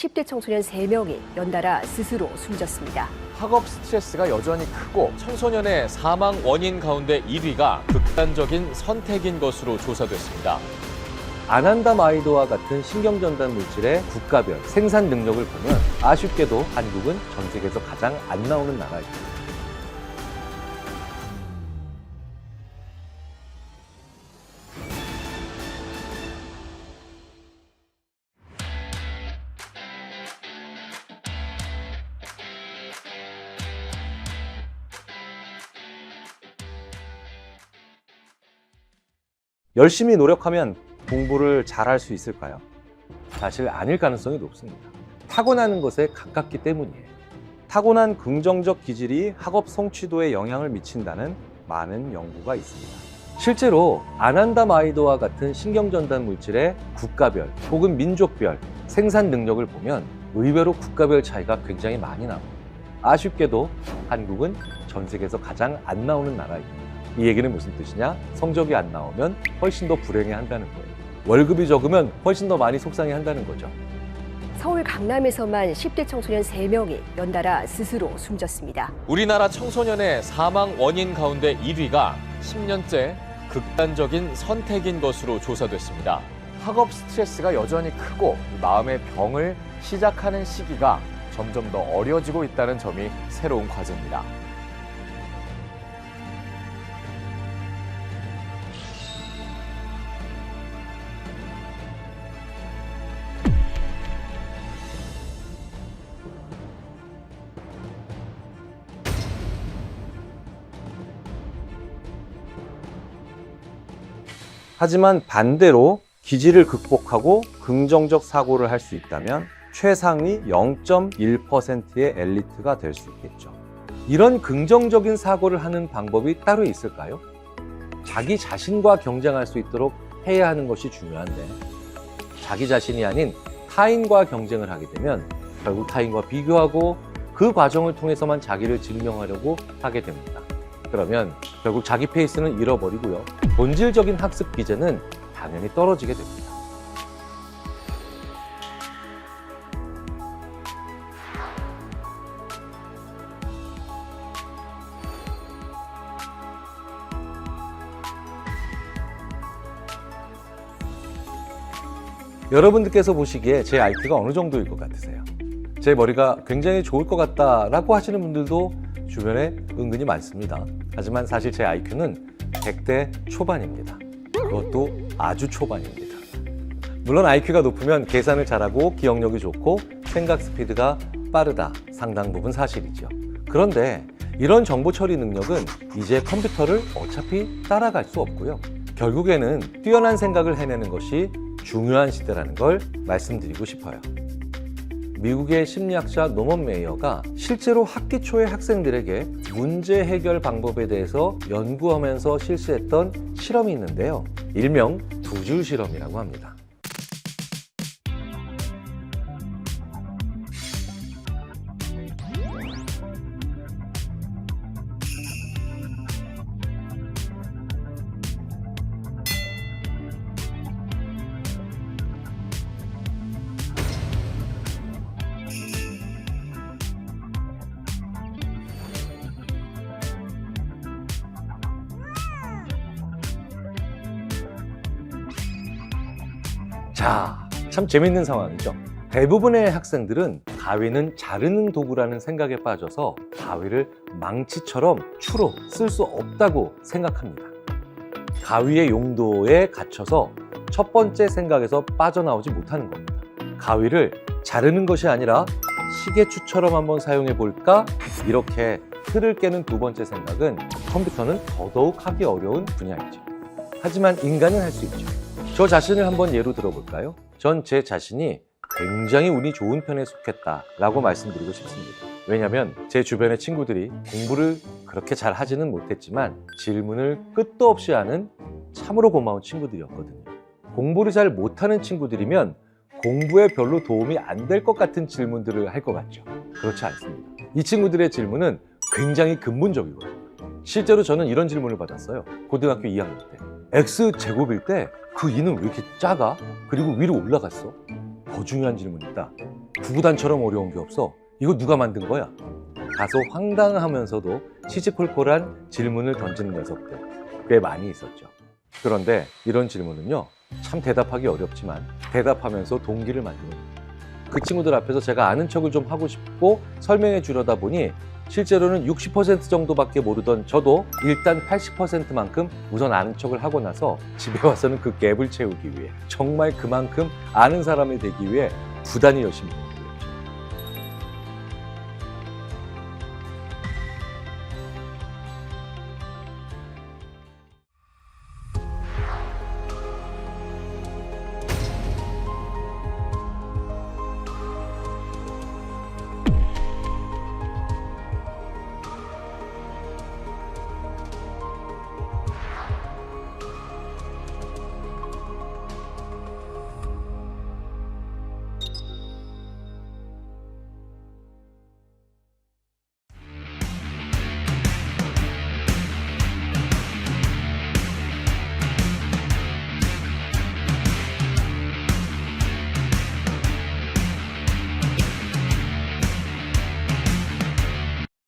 10대 청소년 3명이 연달아 스스로 숨졌습니다. 학업 스트레스가 여전히 크고 청소년의 사망 원인 가운데 1위가 극단적인 선택인 것으로 조사됐습니다. 아난다마이드와 같은 신경전달 물질의 국가별 생산 능력을 보면 아쉽게도 한국은 전 세계에서 가장 안 나오는 나라입니다. 열심히 노력하면 공부를 잘할 수 있을까요? 사실 아닐 가능성이 높습니다. 타고나는 것에 가깝기 때문이에요. 타고난 긍정적 기질이 학업 성취도에 영향을 미친다는 많은 연구가 있습니다. 실제로 아난다마이드와 같은 신경전달 물질의 국가별 혹은 민족별 생산 능력을 보면 의외로 국가별 차이가 굉장히 많이 나옵니다. 아쉽게도 한국은 전 세계에서 가장 안 나오는 나라입니다. 이 얘기는 무슨 뜻이냐? 성적이 안 나오면 훨씬 더 불행해 한다는 거예요. 월급이 적으면 훨씬 더 많이 속상해 한다는 거죠. 서울 강남에서만 10대 청소년 3명이 연달아 스스로 숨졌습니다. 우리나라 청소년의 사망 원인 가운데 1위가 10년째 극단적인 선택인 것으로 조사됐습니다. 학업 스트레스가 여전히 크고 마음의 병을 시작하는 시기가 점점 더 어려지고 있다는 점이 새로운 과제입니다. 하지만 반대로 기질을 극복하고 긍정적 사고를 할 수 있다면 최상위 0.1%의 엘리트가 될 수 있겠죠. 이런 긍정적인 사고를 하는 방법이 따로 있을까요? 자기 자신과 경쟁할 수 있도록 해야 하는 것이 중요한데 자기 자신이 아닌 타인과 경쟁을 하게 되면 결국 타인과 비교하고 그 과정을 통해서만 자기를 증명하려고 하게 됩니다. 그러면 결국 자기 페이스는 잃어버리고요. 본질적인 학습 기제는 당연히 떨어지게 됩니다. 여러분들께서 보시기에 제 IQ가 어느 정도일 것 같으세요? 제 머리가 굉장히 좋을 것 같다라고 하시는 분들도 주변에 은근히 많습니다. 하지만 사실 제 IQ는 100대 초반입니다. 그것도 아주 초반입니다. 물론 IQ가 높으면 계산을 잘하고 기억력이 좋고 생각 스피드가 빠르다, 상당 부분 사실이죠. 그런데 이런 정보 처리 능력은 이제 컴퓨터를 어차피 따라갈 수 없고요. 결국에는 뛰어난 생각을 해내는 것이 중요한 시대라는 걸 말씀드리고 싶어요. 미국의 심리학자 노먼 메이어가 실제로 학기 초의 학생들에게 문제 해결 방법에 대해서 연구하면서 실시했던 실험이 있는데요. 일명 두 줄 실험이라고 합니다. 자, 참 재밌는 상황이죠. 대부분의 학생들은 가위는 자르는 도구라는 생각에 빠져서 가위를 망치처럼 추로 쓸 수 없다고 생각합니다. 가위의 용도에 갇혀서 첫 번째 생각에서 빠져나오지 못하는 겁니다. 가위를 자르는 것이 아니라 시계추처럼 한번 사용해 볼까? 이렇게 틀을 깨는 두 번째 생각은 컴퓨터는 더더욱 하기 어려운 분야이죠. 하지만 인간은 할 수 있죠. 저 자신을 한번 예로 들어볼까요? 전 제 자신이 굉장히 운이 좋은 편에 속했다라고 말씀드리고 싶습니다. 왜냐하면 제 주변의 친구들이 공부를 그렇게 잘 하지는 못했지만 질문을 끝도 없이 하는 참으로 고마운 친구들이었거든요. 공부를 잘 못하는 친구들이면 공부에 별로 도움이 안 될 것 같은 질문들을 할 것 같죠. 그렇지 않습니다. 이 친구들의 질문은 굉장히 근본적이거든요. 실제로 저는 이런 질문을 받았어요. 고등학교 2학년 때. X제곱일 때 그 2는 왜 이렇게 작아? 그리고 위로 올라갔어? 더 중요한 질문이 있다. 구구단처럼 어려운 게 없어. 이거 누가 만든 거야? 다소 황당하면서도 시시콜콜한 질문을 던지는 녀석들 꽤 많이 있었죠. 그런데 이런 질문은요, 참 대답하기 어렵지만 대답하면서 동기를 만드는 거예요. 그 친구들 앞에서 제가 아는 척을 좀 하고 싶고 설명해 주려다 보니 실제로는 60% 정도밖에 모르던 저도 일단 80%만큼 우선 아는 척을 하고 나서 집에 와서는 그 갭을 채우기 위해 정말 그만큼 아는 사람이 되기 위해 부단히 열심히